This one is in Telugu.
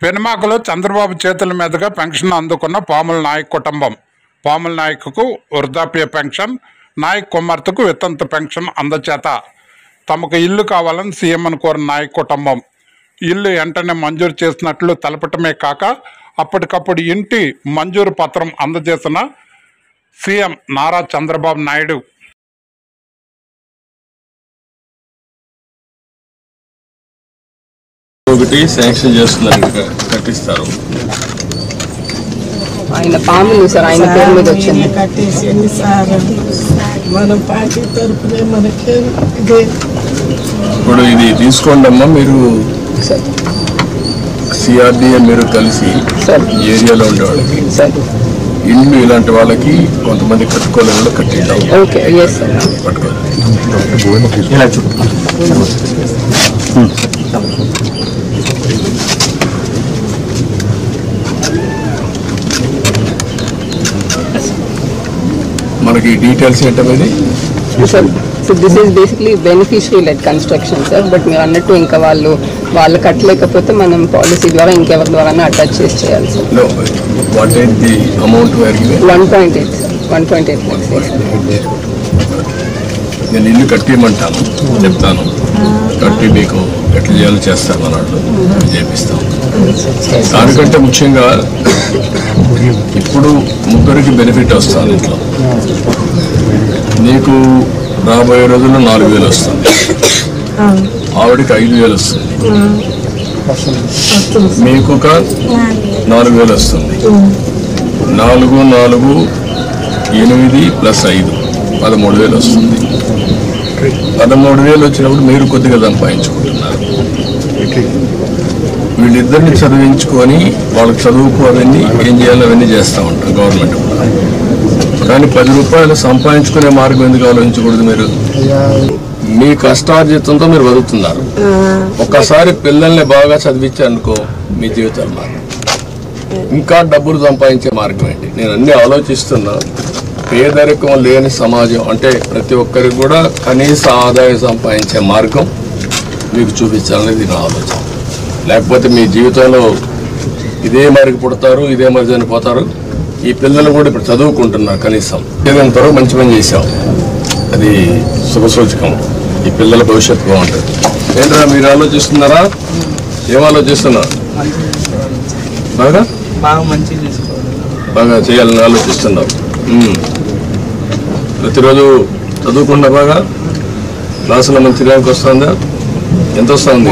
పెనుమాకలో చంద్రబాబు చేతుల మీదుగా పెన్షన్ అందుకున్న పాముల నాయక్ కుటుంబం. పాముల నాయక్కు వృద్ధాప్య పెన్షన్, నాయక్ కుమార్తెకు వితంతు పెన్షన్ అందచేత తమకు ఇల్లు కావాలని సీఎంను కోరిన నాయక్ కుటుంబం ఇల్లు వెంటనే మంజూరు చేసినట్లు తెలపటమే కాక అప్పటికప్పుడు ఇంటి మంజూరు పత్రం అందజేసిన సీఎం నారా చంద్రబాబు నాయుడు. ఒకటి శాంక్షన్ చేస్తున్నారు, కట్టిస్తారు. ఆయన పాములు సార్ ఆయన పేరు మీద వచ్చింది. కట్టేసింది సార్, మన పార్టీ తరఫునే మనకి. ఇప్పుడు ఇది తీసుకోండి అమ్మా, మీరు సిఆర్డీఏ మీరు కలిసి ఏరియాలో ఉండే వాళ్ళకి ఇల్లు ఇలాంటి వాళ్ళకి కొంతమంది కట్టుకోలేని కట్టిద్దాం. మనకి డీటెయిల్స్ ఏంటనేది so this is basically beneficiary lead construction sir. But మీరు అన్నట్టు ఇంకా వాళ్ళు కట్టలేకపోతే మనం పాలసీ ద్వారా ఇంకెవరి ద్వారా అటాచ్ చేసి చేయాలి సార్. 1.8 sir, 1.8 lakhs. నేను ఇల్లు కట్టిమంటాను, చెప్తాను, కట్టి మీకు ఎట్లా చేయాలో చేస్తాను అన్నట్లు చేపిస్తాం. దానికంటే ముఖ్యంగా ఇప్పుడు ముగ్గురికి బెనిఫిట్ వస్తుంది. ఇంట్లో నీకు రాబోయే రోజుల్లో 4,000 వస్తుంది, ఆవిడకి 5,000 వస్తుంది, మీకు ఒక 4,000 వస్తుంది. 4, 4, 8 + 5 13,000 వస్తుంది. 13,000 వచ్చినప్పుడు మీరు కొద్దిగా సంపాదించుకుంటున్నారు. వీళ్ళిద్దరిని చదివించుకొని వాళ్ళకి చదువుకు అవన్నీ ఏం చేయాలో అవన్నీ చేస్తూ ఉంటాం గవర్నమెంట్. కానీ 10 రూపాయలు సంపాదించుకునే మార్గం ఎందుకు ఆలోచించకూడదు? మీరు మీ కష్టార్జితంతో మీరు బతుకుతున్నారు. ఒక్కసారి పిల్లల్ని బాగా చదివించారనుకో మీ జీవితాలు మారు. ఇంకా డబ్బులు సంపాదించే మార్గం ఏంటి? నేను అన్ని ఆలోచిస్తున్నా. పేదరికం లేని సమాజం అంటే ప్రతి ఒక్కరికి కూడా కనీస ఆదాయం సంపాదించే మార్గం మీకు చూపించాలనేది నా ఆలోచన. లేకపోతే మీ జీవితంలో ఇదే మరికి పుడతారు, ఇదే మరి చనిపోతారు. ఈ పిల్లలు కూడా ఇప్పుడు చదువుకుంటున్నారు. కనీసం ఏదైనా త్వరగా మంచి పని చేశాం, అది శుభసూచకం. ఈ పిల్లల భవిష్యత్తు బాగుంటుంది. ఏంట్రా మీరు ఆలోచిస్తున్నారా? ఏం ఆలోచిస్తున్నారు? బాగా చేయాలని ఆలోచిస్తున్నారు. ప్రతిరోజు చదువుకున్న బాగా క్లాసులో మంచి ర్యాంక్ వస్తుందా? ఎంత వస్తుంది?